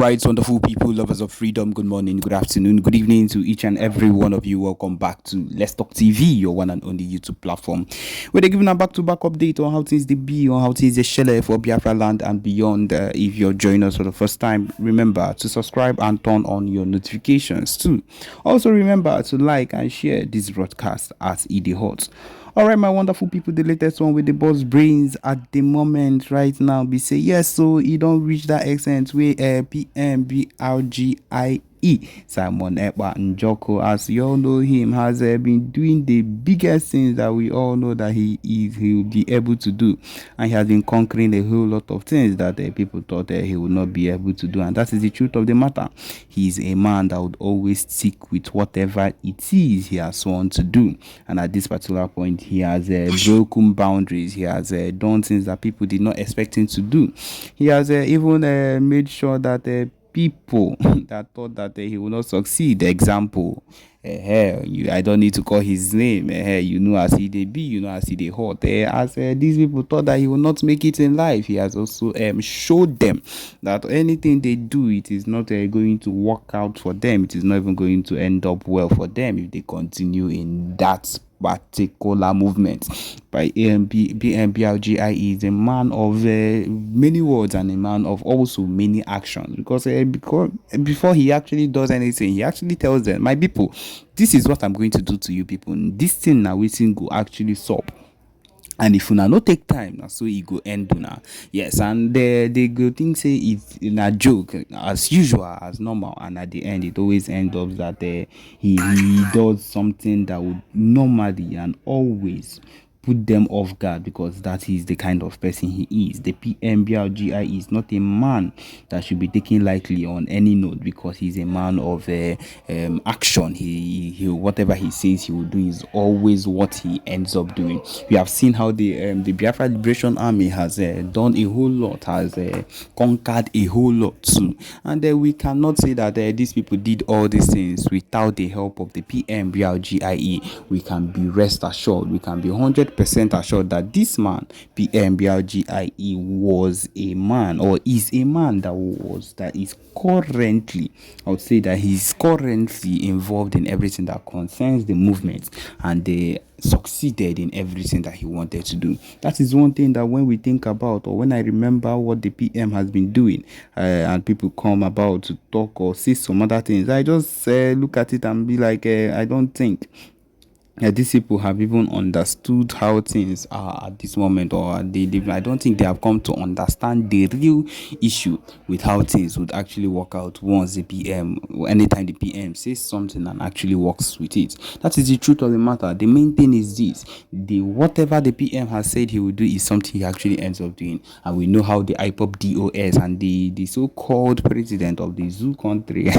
Right, wonderful people, lovers of freedom. Good morning, good afternoon, good evening to each and every one of you. Welcome back to Let's Talk TV, your one and only YouTube platform, where they're giving a back-to-back update on how things they be, on how things they shell for Biafra land and beyond. If you're joining us for the first time, remember to subscribe and turn on your notifications too. Also, remember to like and share this broadcast as it is hot. All right, my wonderful people, the latest one with the boss brains at the moment right now be say yes, so you don't reach that extent where PMBG Simon Ekpa Njoko, as you all know him, has been doing the biggest things that we all know that he will be able to do, and he has been conquering a whole lot of things that people thought he would not be able to do, and that is the truth of the matter. He is a man that would always stick with whatever it is he has sworn to do, and at this particular point he has broken boundaries. He has done things that people did not expect him to do. He has even made sure that people that thought that he will not succeed, example, I don't need to call his name, you know as he they be, you know as he they hot, as these people thought that he will not make it in life, he has also showed them that anything they do, it is not going to work out for them. It is not even going to end up well for them if they continue in that particular movement. By BMBG is a man of many words and a man of also many actions, because before he actually does anything, he actually tells them, my people, this is what I'm going to do to you people. This thing now we think go actually stop. And if una no take time, na so e go end una. Yes, and they go think say it's in a joke as usual, as normal, and at the end it always ends up that he does something that would normally and always put them off guard, because that is the kind of person he is. The PMBG is not a man that should be taken lightly on any note, because he's a man of action. He whatever he says he will do is always what he ends up doing. We have seen how the Biafra Liberation Army has done a whole lot, has conquered a whole lot too, and we cannot say that these people did all these things without the help of the PMBG. We can be rest assured, we can be 100% assured that this man, PMBG, was a man, or is a man that is currently, I would say that he's currently involved in everything that concerns the movement, and they succeeded in everything that he wanted to do. That is one thing that when we think about, or when I remember what the PM has been doing, and people come about to talk or say some other things, I just look at it and be like, I don't think these people have even understood how things are at this moment, or I don't think they have come to understand the real issue with how things would actually work out once the PM, anytime the PM says something and actually works with it. That is the truth of the matter. The main thing is this: whatever the PM has said he will do is something he actually ends up doing, and we know how the IPOP DOS and the so-called president of the zoo country,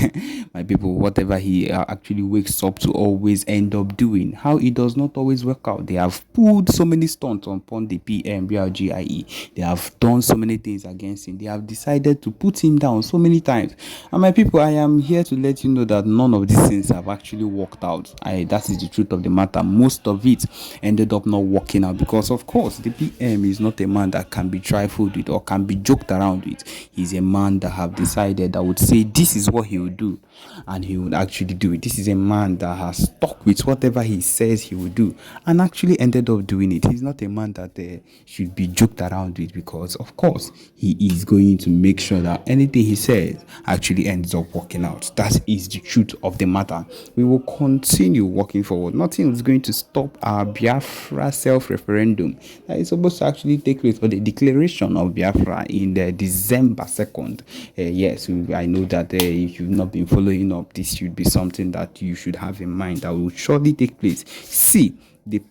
my people, whatever he actually wakes up to always end up doing. How it does not always work out. They have pulled so many stunts upon the PMBG. They have done so many things against him. They have decided to put him down so many times. And my people, I am here to let you know that none of these things have actually worked out. That is the truth of the matter. Most of it ended up not working out, because of course the PM is not a man that can be trifled with or can be joked around with. He's a man that have decided, that would say this is what he would do, and he would actually do it. This is a man that has stuck with whatever he says he will do, and actually ended up doing it. He's not a man that should be joked around with, because of course he is going to make sure that anything he says actually ends up working out. That is the truth of the matter. We will continue working forward. Nothing is going to stop our Biafra self-referendum that is supposed to actually take place for the declaration of Biafra in December 2nd. Yes, I know that if you've not been following up, this should be something that you should have in mind, that will surely take place. See, the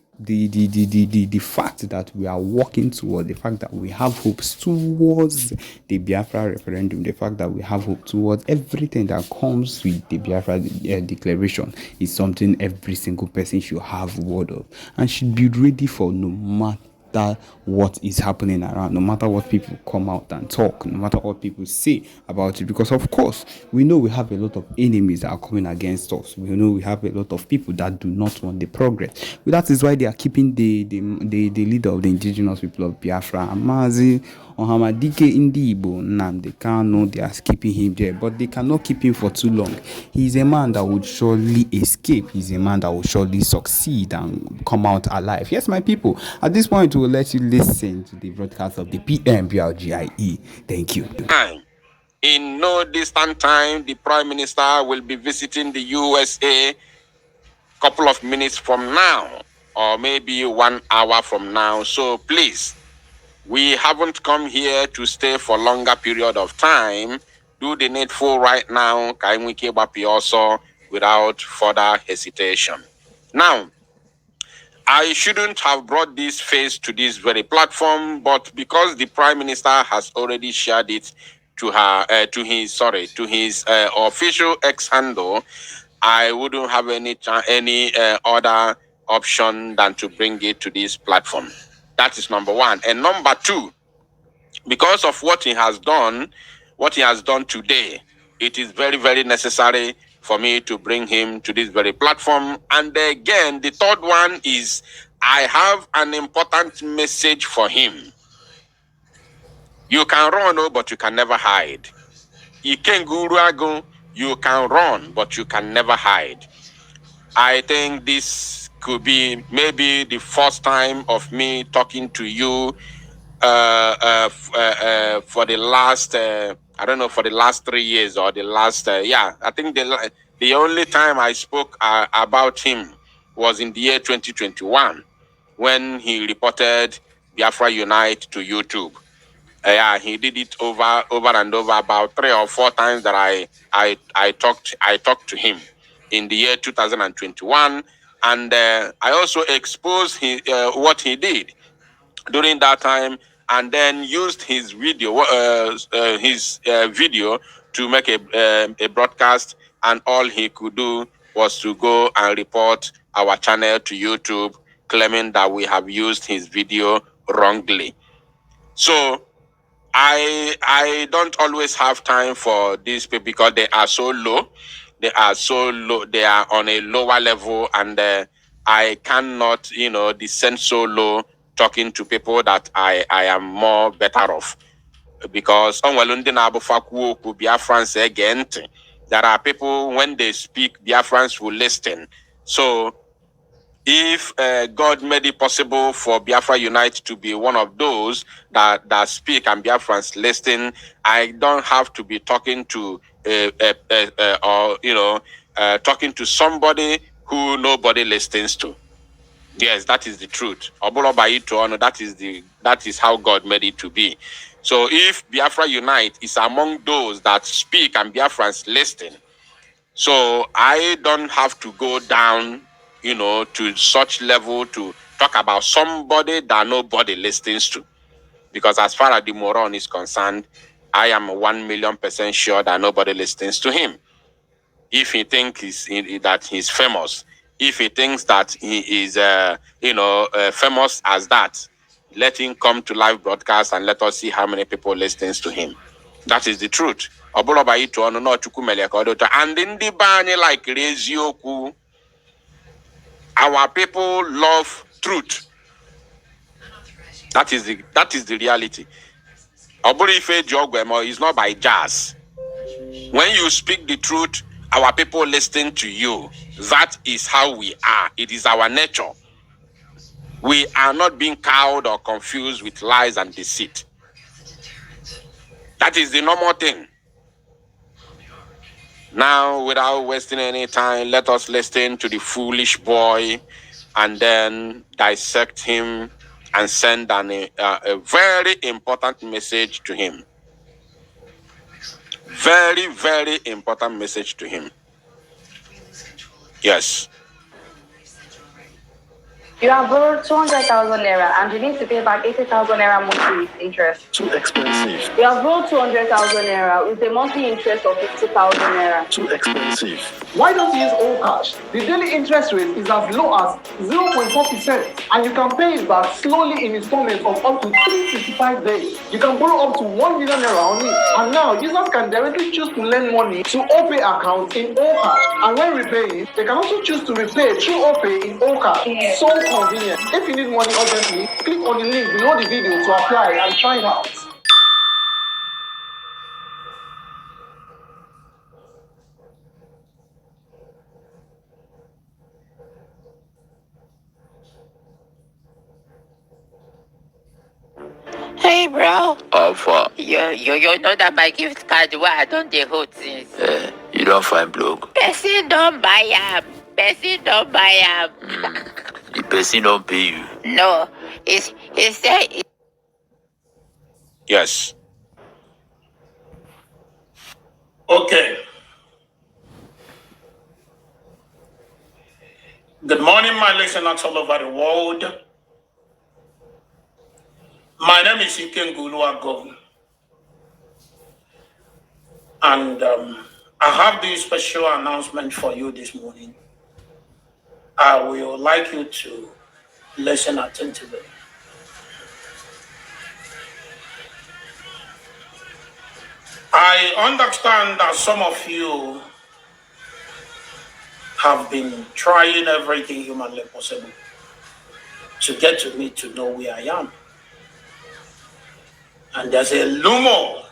fact that we are working towards, the fact that we have hopes towards the Biafra referendum, the fact that we have hope towards everything that comes with the Biafra declaration is something every single person should have word of, and should be ready for, no matter what is happening around, no matter what people come out and talk, no matter what people say about it. Because of course we know we have a lot of enemies that are coming against us. We know we have a lot of people that do not want the progress. But that is why they are keeping the leader of the indigenous people of Biafra, Amazi Ohamadike Indibo Nnamdi Kanu, they are keeping him there, but they cannot keep him for too long. He's a man that would surely escape. He's a man that will surely succeed and come out alive. Yes, my people, at this point, we'll let you listen to the broadcast of the PMBG. Thank you. In no distant time, the Prime Minister will be visiting the USA couple of minutes from now, or maybe 1 hour from now. So please, we haven't come here to stay for longer period of time. Do the needful right now, also without further hesitation. Now, I shouldn't have brought this face to this very platform, but because the Prime Minister has already shared it to his official X handle, I wouldn't have any other option than to bring it to this platform. That is number one. And number two, because of what he has done today, it is very, very necessary for me to bring him to this very platform. And again, the third one is I have an important message for him. You can run, but you can never hide. You can run, but you can never hide. I think this could be maybe the first time of me talking to you for the last, for the last 3 years or the last, I think the only time I spoke about him was in the year 2021 when he reported Biafra Unite to YouTube. He did it over and over about 3 or 4 times that I talked to him in the year 2021, and I also exposed what he did during that time, and then used his video to make a broadcast, and all he could do was to go and report our channel to YouTube, claiming that we have used his video wrongly. So I don't always have time for these people because they are so low. They are on a lower level, and I cannot, descend so low talking to people that I am more better off. Because Biafrans again, there are people, when they speak, Biafrans will listen. So if God made it possible for Biafra Unite to be one of those that speak and Biafrans listen, I don't have to be talking to talking to somebody who nobody listens to. Yes, that is the truth. That is how God made it to be. So if Biafra Unite is among those that speak and Biafrans listen, so I don't have to go down, to such level to talk about somebody that nobody listens to. Because as far as the moron is concerned, I am 1,000,000% sure that nobody listens to him. If he thinks that he's famous, if he thinks that he is, famous as that, let him come to live broadcast and let us see how many people listens to him. That is the truth. And in the bani like Rezioku, our people love truth. That is the reality. Oburife Jogwemo is not by jazz. When you speak the truth, our people listen to you. That is how we are. It is our nature. We are not being cowed or confused with lies and deceit. That is the normal thing. Now, without wasting any time, let us listen to the foolish boy and then dissect him and send a very important message to him. Very, very important message to him. Yes. You have borrowed 200,000 naira and you need to pay back 80,000 naira monthly with interest. Too expensive. You have borrowed 200,000 naira with a monthly interest of 50,000 naira. Too expensive. Why don't you use all cash? The daily interest rate is as low as 0.4%, and you can pay it back slowly in installments of up to 365 days. You can borrow up to 1 million naira only, and now users can directly choose to lend money to OPay account in all cash, and when repaying, they can also choose to repay through OPay in all cash. So convenient. If you need money urgently, click on the link below the video to apply and try it out. Hey, bro. Alpha. You know that my gift card, where I don't dey hold things. You don't find bloke. Person don't buy am. Person don't buy am. The person don't pay you. No, he said. Yes. Okay. Good morning, my listeners all over the world. My name is Ikengulu, and I have this special announcement for you this morning. I will like you to listen attentively. I understand that some of you have been trying everything humanly possible to get to me to know where I am. And there's a rumor,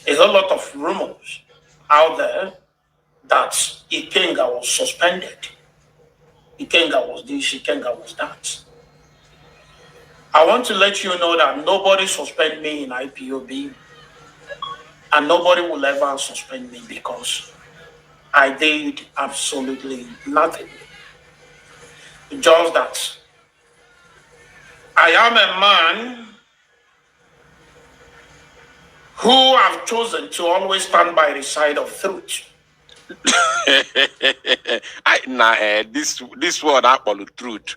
a whole lot of rumors out there that Ikenga was suspended. Ikenga was this, Ikenga was that. I want to let you know that nobody suspended me in IPOB, and nobody will ever suspend me because I did absolutely nothing. Just that I am a man who have chosen to always stand by the side of truth. This word apple truth.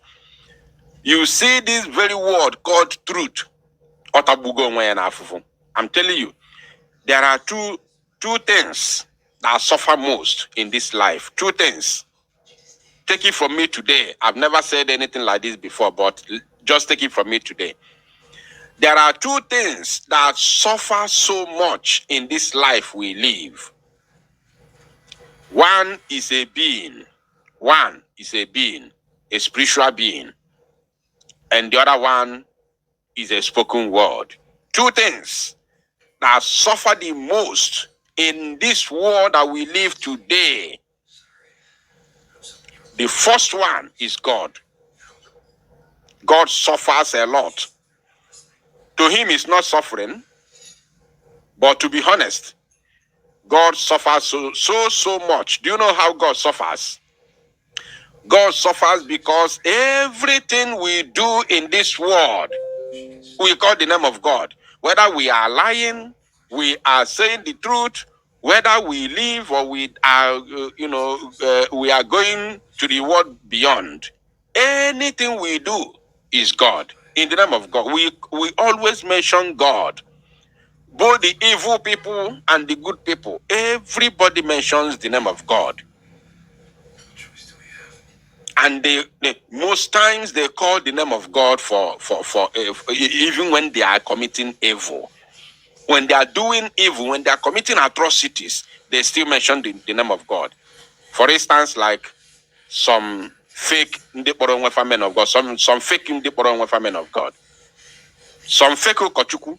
You see this very word called truth. I'm telling you, there are two things that suffer most in this life. Two things. Take it from me today. I've never said anything like this before, but just take it from me today. There are two things that suffer so much in this life we live. One is a being. One is a being, a spiritual being. And the other one is a spoken word. Two things that suffer the most in this world that we live today. The first one is God. God suffers a lot. To him, it's not suffering. But to be honest, God suffers so much. Do you know how God suffers? God suffers because everything we do in this world, we call the name of God. Whether we are lying, we are saying the truth, whether we live or we are, we are going to the world beyond. Anything we do is God. In the name of God, we always mention God. Both the evil people and the good people, everybody mentions the name of God. And they most times they call the name of God for even when they are committing evil. When they are doing evil, when they are committing atrocities, they still mention the name of God. For instance, like some fake men of God, some fake men of God, some fake kochuku.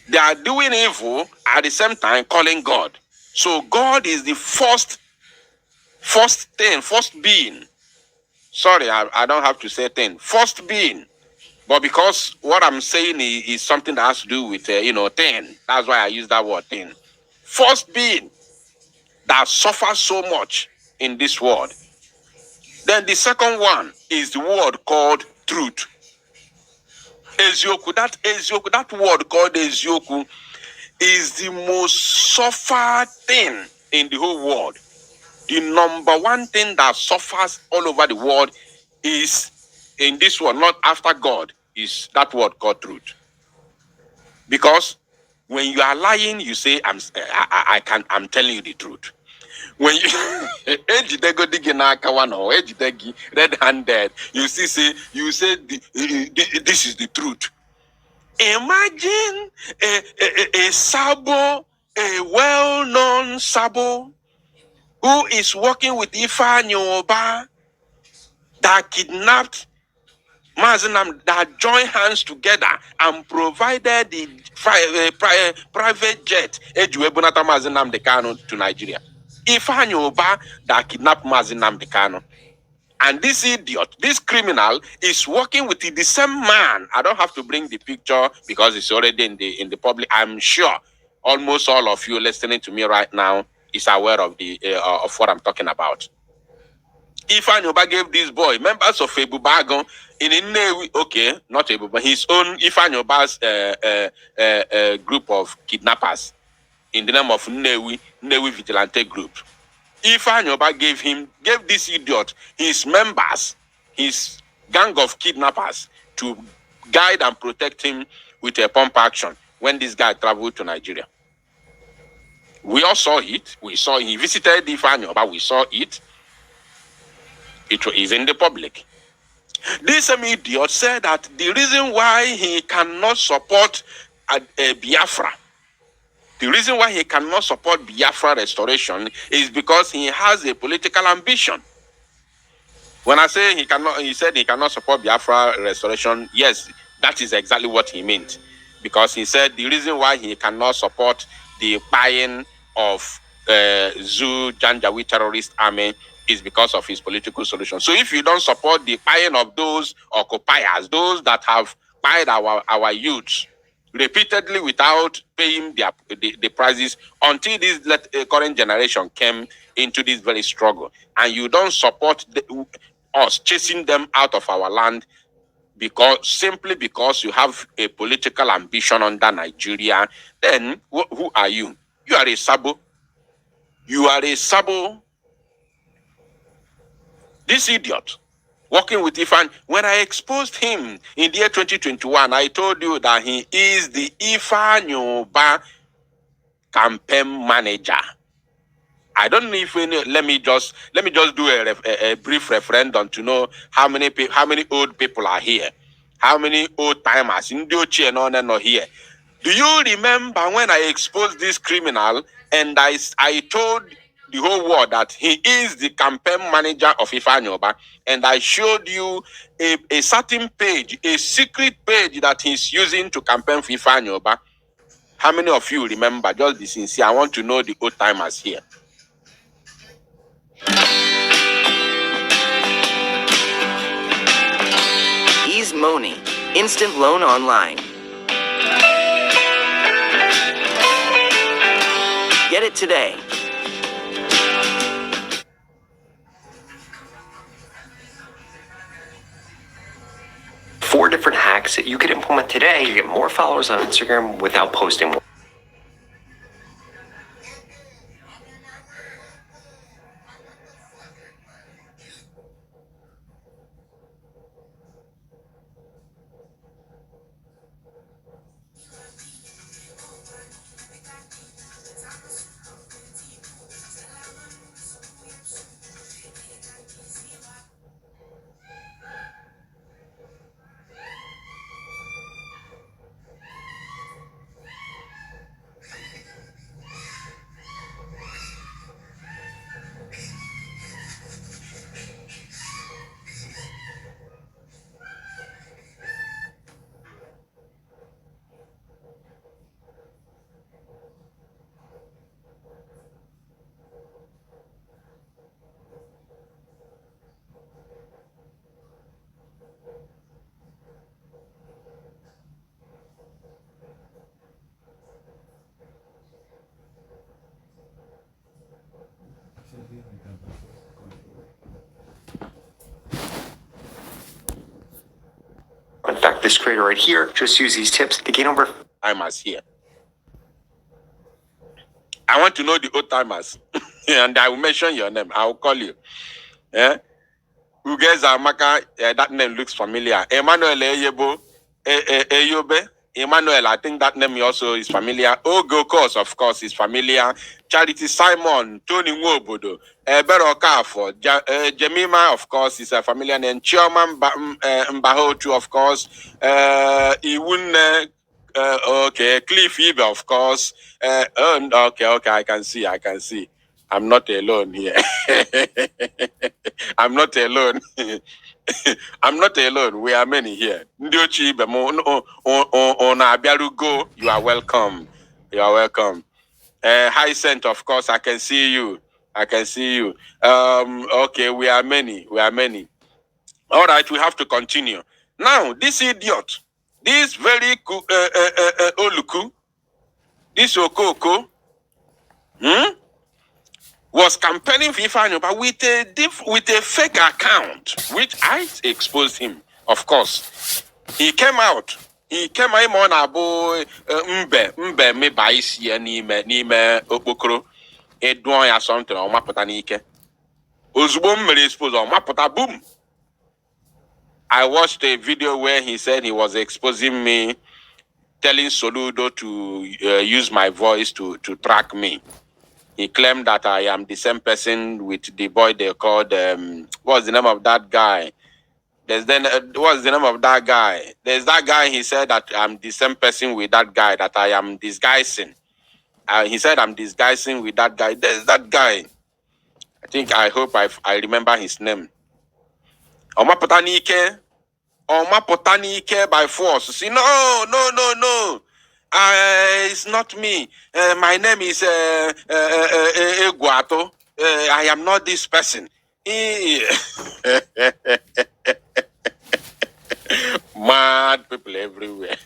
They are doing evil at the same time calling God. So God is the first being. Sorry, I don't have to say thing. First being. But because what I'm saying is something that has to do with, thing. That's why I use that word, thing. First being that suffers so much in this world. Then the second one is the word called truth. Ezioku, that word called Ezioku is the most suffered thing in the whole world. The number one thing that suffers all over the world is, in this world, not after God, is that word called truth. Because when you are lying, you say, I'm telling you the truth. When you red-handed, you say this is the truth. Imagine a sabo, a well-known sabo, who is working with Ifeanyi Oba, that kidnapped Mazinam, that joined hands together and provided the private jet Ejuebunata Mazinam Dekano to Nigeria. Ifeanyi Oba that kidnapped Mazinam Dekano. And this idiot, this criminal, is working with the same man. I don't have to bring the picture because it's already in the public. I'm sure almost all of you listening to me right now is aware of of what I'm talking about. Ifeanyi Ubah gave this boy members of Ebubagon in Nnewi, okay, not Ebubagon, his own Ifeanyi Ubah's group of kidnappers in the name of Nnewi Vigilante Group. Ifeanyi Ubah gave this idiot his members, his gang of kidnappers, to guide and protect him with a pump action when this guy traveled to Nigeria. We all saw it. We saw he visited Ifeanyi Ubah. We saw it. It is in the public. This same idiot said that the reason why he cannot support Biafra, the reason why he cannot support Biafra restoration is because he has a political ambition. When I say he said he cannot support Biafra restoration, yes, that is exactly what he meant. Because he said the reason why he cannot support the buying of Zoo Janjaweed terrorist army is because of his political solution. So if you don't support the buying of those occupiers, those that have buyed our youth repeatedly without paying the prices until this current generation came into this very struggle, and you don't support us chasing them out of our land simply because you have a political ambition under Nigeria, then who are you? You are a sabo. You are a sabo. This idiot working with Ifeanyi. When I exposed him in the year 2021, I told you that he is the Ifeanyi Ubah campaign manager. I don't know if let me just do a brief referendum to know how many old people are here, how many old timers in Dochi and on and on here. Do you remember when I exposed this criminal and I told the whole world that he is the campaign manager of Ifeanyi Ubah, and I showed you a certain page, a secret page that he's using to campaign for Ifeanyi Ubah? How many of you remember? Just be sincere. I want to know the old timers here. Ease Money, instant loan online. Get it today. Four different hacks that you could implement today to get more followers on Instagram without posting more. In fact, this creator right here just use these tips to gain over. Timers here. I want to know the old timers, and I will mention your name. I will call you. Yeah. Who guys are Maka? That name looks familiar. Emmanuel Eyebo, Eyobe. Emmanuel, I think that name also is familiar. Ogo, of course, is familiar. Charity Simon, Tony Nwobodo, Bero Kafo, Jemima, of course, is a familiar name. Chioma Mbahotu, of course. Iwune, okay. Cliff Eve, of course. Okay, I can see. I'm not alone here. I'm not alone. I'm not alone. We are many here. Ndiochi Abiarugo, you are welcome. You are welcome. Hyacinth, of course, I can see you. I can see you. Okay, we are many. We are many. All right, we have to continue. Now, this idiot, this very Oluku, this Okoko, was campaigning for Ifeanyi but with a fake account, which I exposed him, of course. He came out on a boy mbe me baisi n'ime okpokoro edon ya something o mapụta n'ike. Ozugbo m mere expose o mapụta boom. I watched a video where he said he was exposing me, telling Soludo to use my voice to track me. He claimed that I am the same person with the boy they called, what's the name of that guy? What's the name of that guy? There's that guy, he said that I'm the same person with that guy, that I am disguising. He said I'm disguising with that guy. There's that guy. I hope I remember his name. Oma Potanike by force. See, no. It's not me. My name is Eguato. I am not this person. Mad people everywhere.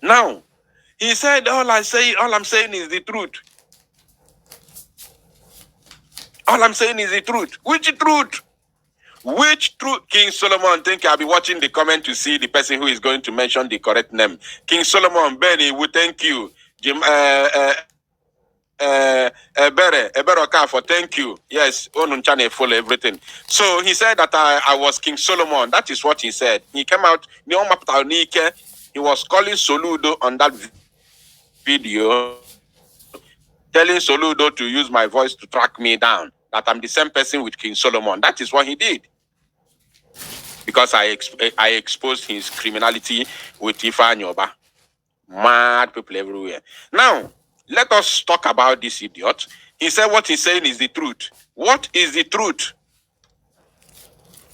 Now, he said, all I'm saying is the truth. All I'm saying is the truth. Which truth? Which truth? King Solomon, think I'll be watching the comment to see the person who is going to mention the correct name. King Solomon, Benny, we thank you. Jim, Ebere for thank you. Yes, Onunchane follow everything. So he said that I was King Solomon. That is what he said. He came out, he was calling Soludo on that video, telling Soludo to use my voice to track me down, that I'm the same person with King Solomon. That is what he did. Because I exposed his criminality with Ifeanyi Oba. Mad people everywhere. Now, let us talk about this idiot. He said what he's saying is the truth. What is the truth?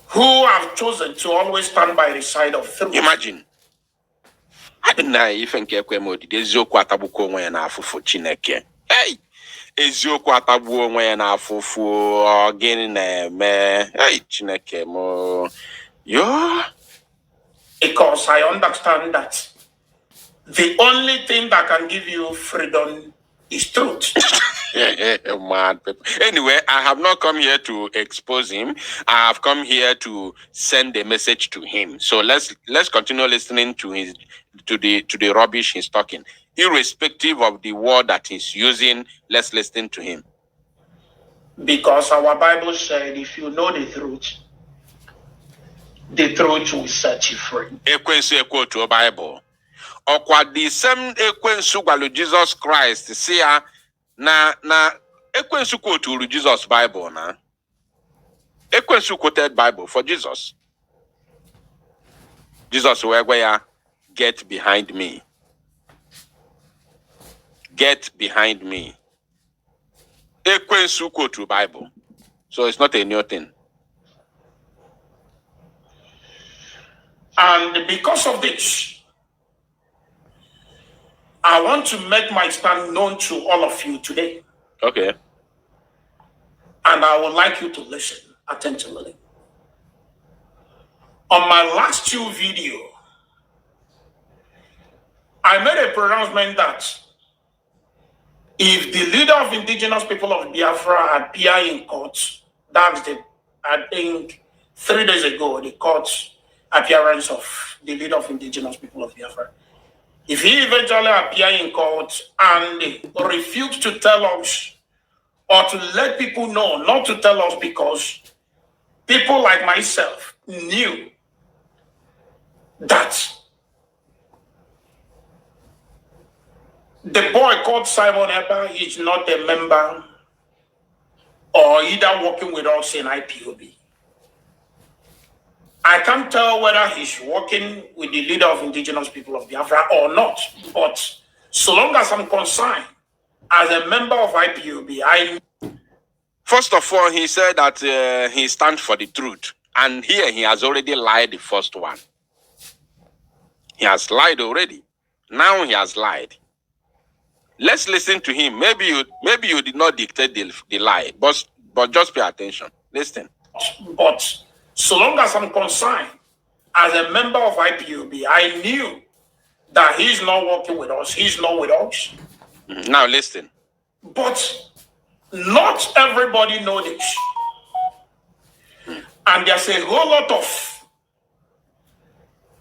Who have chosen to always stand by the side of truth. Imagine. I don't know if eziokwu atabuko onwe ya n'afụfụ Chineke. Hey! Eziokwu atabu onwe ya n'afụfụ gịnị na-eme. Hey, Chineke mo. Yo. Because I understand that the only thing that can give you freedom is truth. Mad people. Anyway, I have not come here to expose him. I have come here to send a message to him. So let's continue listening to the rubbish he's talking. Irrespective of the word that he's using, let's listen to him. Because our Bible said, if you know the truth will set you free. Ekwensu ekwo to Bible. Okwa the same ekwensu gwalu Jesus Christ. See ya na ekwensu quote Jesus Bible na. Ekwensu quoted Bible for Jesus. Jesus where get behind me. Get behind me. Ekwensu quote to Bible. So it's not a new thing. And because of this, I want to make my stand known to all of you today. Okay. And I would like you to listen attentively. On my last two videos, I made a pronouncement that if the leader of indigenous people of Biafra appear in court, that's I think 3 days ago, the court appearance of the leader of indigenous people of Biafra. If he eventually appear in court and refuse to tell us or to let people know, not to tell us because people like myself knew that the boy called Simon Eber is not a member or either working with us in IPOB. I can't tell whether he's working with the leader of indigenous people of Biafra or not. But so long as I'm concerned, as a member of IPOB, First of all, he said that he stands for the truth. And here he has already lied the first one. He has lied already. Now he has lied. Let's listen to him. Maybe you did not dictate the lie, but just pay attention. Listen. But so long as I'm concerned, as a member of IPOB, I knew that he's not working with us. He's not with us. Now listen. But not everybody knows this. And there's a whole lot of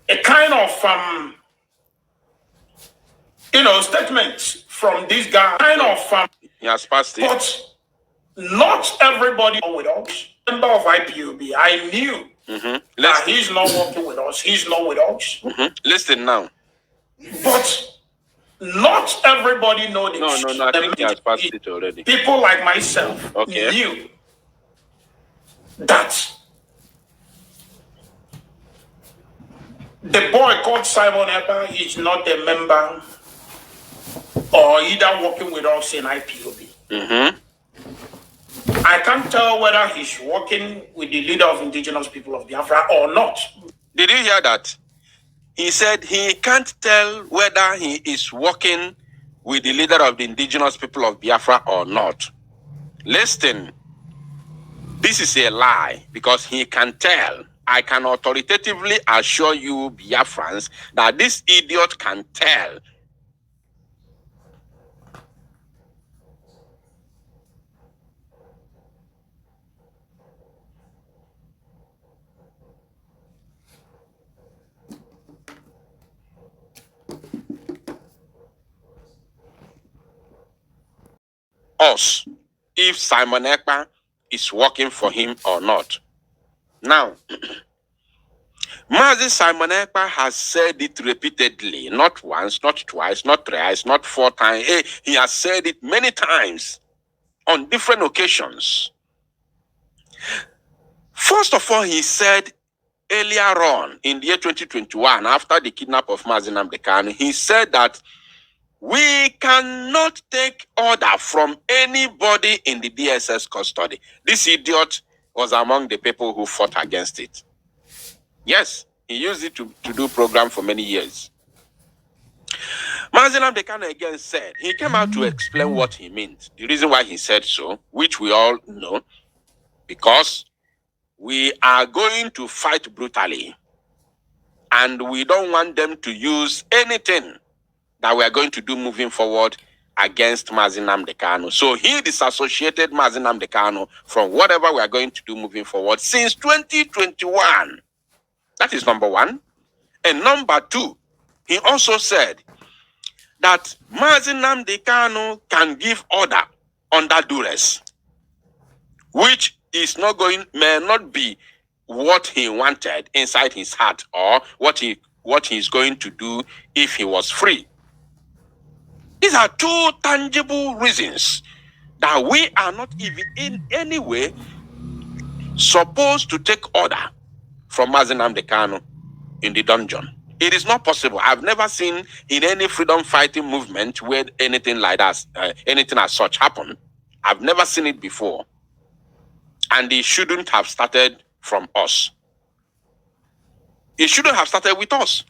a kind of statements from this guy. He has passed it. But not everybody knows with us. Member of IPOB, I knew that he's not working with us. He's not with us. Listen now. But not everybody knows this. No, I think he has passed it already. People like myself knew that the boy called Simon Ekpa is not a member or either working with us in IPOB. I can't tell whether he's working with the leader of indigenous people of Biafra or not. Did you hear that? He said he can't tell whether he is working with the leader of the indigenous people of Biafra or not. Listen, this is a lie because he can tell. I can authoritatively assure you, Biafrans, that this idiot can tell. Us, if Simon Ekpa is working for him or not. Now, Mazi Simon Ekpa has said it repeatedly, not once, not twice, not thrice, not 4 times. He has said it many times on different occasions. First of all, he said earlier on in the year 2021, after the kidnap of Mazi Nnamdi Kanu, he said that we cannot take order from anybody in the DSS custody. This idiot was among the people who fought against it. Yes, he used it to do program for many years. Mazi Nnamdi Kanu again said, he came out to explain what he meant. The reason why he said so, which we all know, because we are going to fight brutally. And we don't want them to use anything that we are going to do moving forward against Mazi Nnamdi Kanu. So he disassociated Mazi Nnamdi Kanu from whatever we are going to do moving forward since 2021. That is number one. And number two, he also said that Mazi Nnamdi Kanu can give order under duress, which is not may not be what he wanted inside his heart or what he's going to do if he was free. These are 2 tangible reasons that we are not even in any way supposed to take order from Mazi Nnamdi Kanu in the dungeon. It is not possible. I've never seen in any freedom fighting movement where anything like that, anything as such happened. I've never seen it before. And it shouldn't have started from us. It shouldn't have started with us.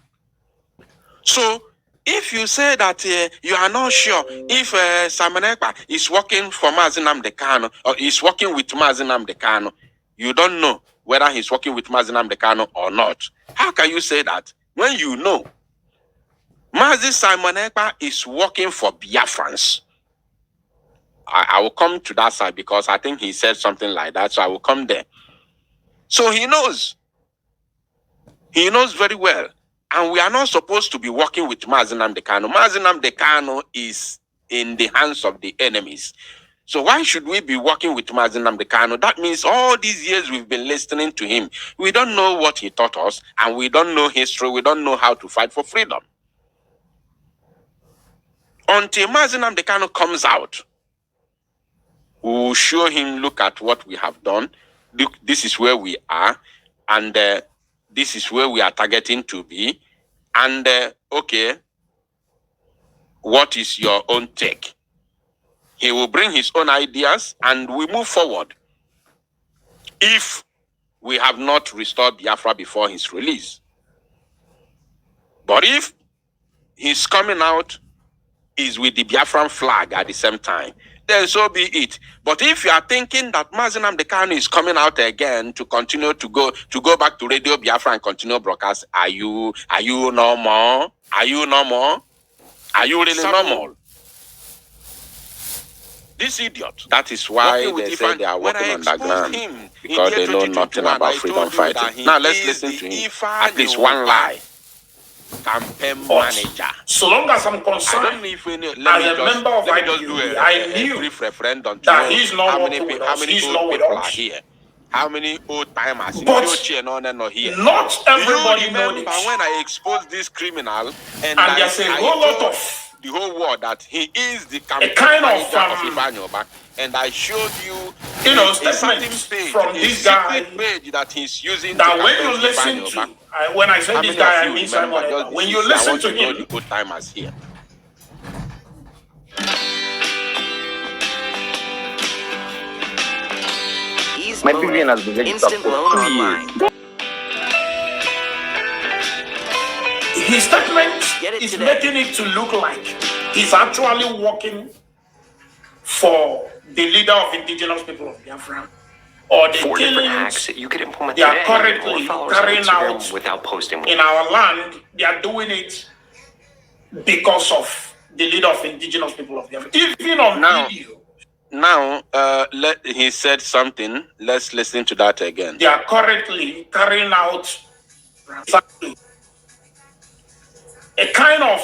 So, if you say that you are not sure if Simon Ekpa is working for Mazi Nnamdi Kanu or is working with Mazi Nnamdi Kanu, you don't know whether he's working with Mazi Nnamdi Kanu or not. How can you say that when you know Mazi Simon Ekpa is working for Biafrans? I will come to that side because I think he said something like that, so I will come there. So he knows. He knows very well. And we are not supposed to be working with Mazi Nnamdi Kanu. Mazi Nnamdi Kanu is in the hands of the enemies. So why should we be working with Mazi Nnamdi Kanu? That means all these years we've been listening to him. We don't know what he taught us, and we don't know history. We don't know how to fight for freedom. Until Mazi Nnamdi Kanu comes out, we will show him, look at what we have done. Look, this is where we are, and this is where we are targeting to be. And, okay, what is your own take? He will bring his own ideas, and we move forward. If we have not restored Biafra before his release. But if he's coming out is with the Biafran flag at the same time, then so be it. But if you are thinking that Mazi Nnamdi Kanu is coming out again to continue to go back to Radio Biafra and continue broadcast, are you normal? Are you normal? Are you really normal? This idiot. That is why they say they are working underground, because they know nothing about freedom fighting. Now let's listen to him. At least one lie. Campaign manager. So long as I'm concerned, I don't know if we know, as a member of INVADE, I knew brief referendum to that know he's not how many working with us, how many he's old not with people are us. here. How many old timers? But here. not everybody knows Remember it. when I exposed this criminal and there's a whole lot of the whole world that he is the campaign kind of, manager of Ifeanyi, and I showed you statements from this guy page that he's using that when you listen to, when I say this guy, I mean Simon Ekpa. When you listen to him, the old timers here. My PVN has been instant loan online. His statement is making it to look like he's actually working for the leader of indigenous people of Biafra, or the 4 different hacks killings that you could implement they are today. currently More followers on carrying Instagram out without posting. in our land. They are doing it because of the leader of indigenous people of Biafra. Even on video. Now, he said something. Let's listen to that again. They are currently carrying out a kind of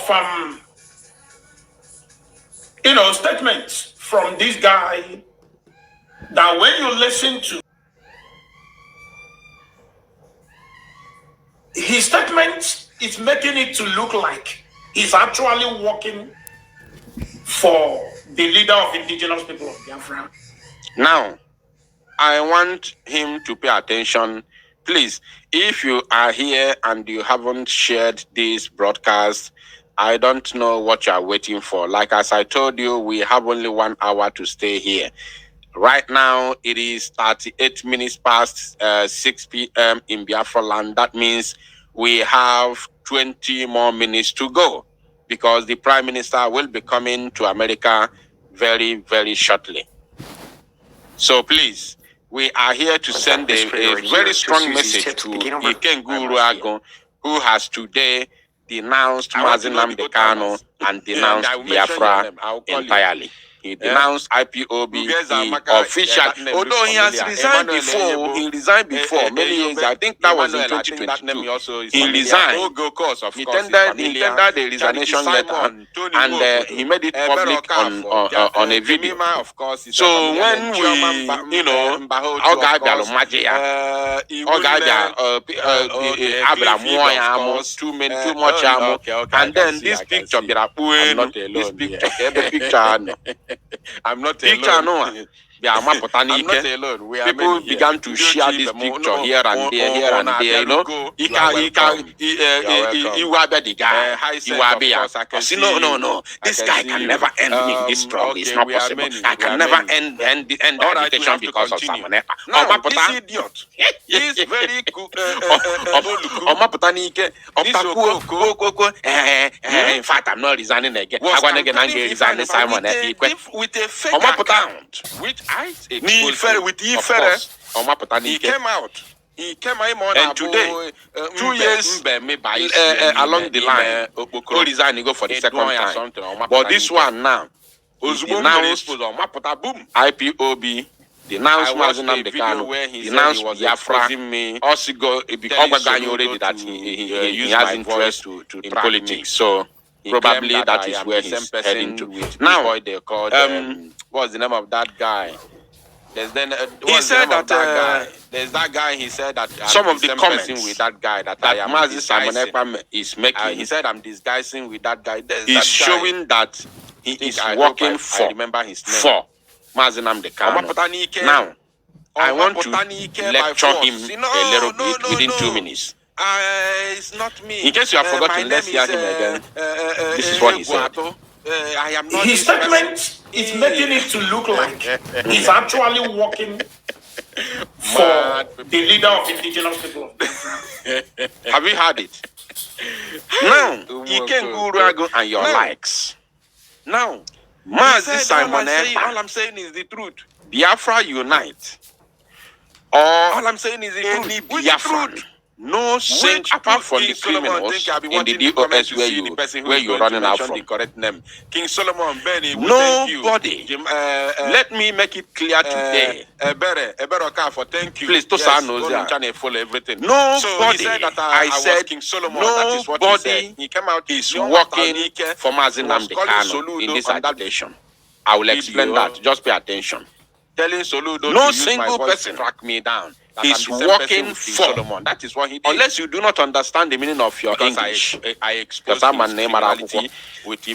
statements from this guy that when you listen to his statement, is making it to look like he's actually working for the leader of indigenous people of Biafra. Now, I want him to pay attention. Please, if you are here and you haven't shared this broadcast, I don't know what you are waiting for. Like as I told you, we have only 1 hour to stay here. Right now, it is 38 minutes past 6 p.m. in Biafra land. That means we have 20 more minutes to go, because the Prime Minister will be coming to America very, very shortly. So please, we are here to send a very strong message to Ikengu Uruago, who has today denounced Mazi Nnamdi Kanu and denounced Biafra entirely. He denounced IPOB, he officially, although he has resigned before, many years, I think that was in 2022, he resigned, he tendered the resignation letter, and he made it public on a video. So when we, too much ammo, and then this picture, I'm not alone. People began to share this picture here and there, you know. You are the guy. You are no. This guy can never end me in this trouble. It's not possible. I can never end the agitation because of someone else. No, this idiot. He's very good. In fact, I'm not resigning again. I'm going to resign Simon with a fake account, which I he came out. And today, 2 years along the line, go resign and go for the second time. But this one now, denounced IPOB, denounced Mazi Nnamdi Kanu, denounced Biafra, also already that he has interest in politics. So probably that is where he's heading to. Now, what's the name of that guy? He said that there's that guy. He said that some of the comments with that guy that Mazi Nnamdi is making. He said I'm disguising with that guy. He's showing that he is working for. Remember his name. For Mazi Nnamdi Kanu. Now, I want to lecture him a little bit within 2 minutes. It's not me. In case you have forgotten, let's hear him again. This is what he said. I am not. His statement is making it to look like he's actually working for the leader of indigenous people. Have you heard it? Now, Ikengurago and your likes. Now, Mazi Simon Ekpa, all I'm saying is the truth. Biafra unite. Or all I'm saying is the truth. Biafra. No sing apart from the criminals in the DOS where you're running out from. The correct name. King Solomon Benny. Nobody. Let me make it clear today. Thank you. Please, Tosa knows that. Follow everything. Nobody. I said King Solomon. Nobody. He came out. He's working for Mazi Nnamdi Kanu in this agitation. I will explain that. Just pay attention. Telling Soludo no single person track me down. He's working for Solomon. That is what he did. Unless you do not understand the meaning of your English. I explain. Because I'm a name with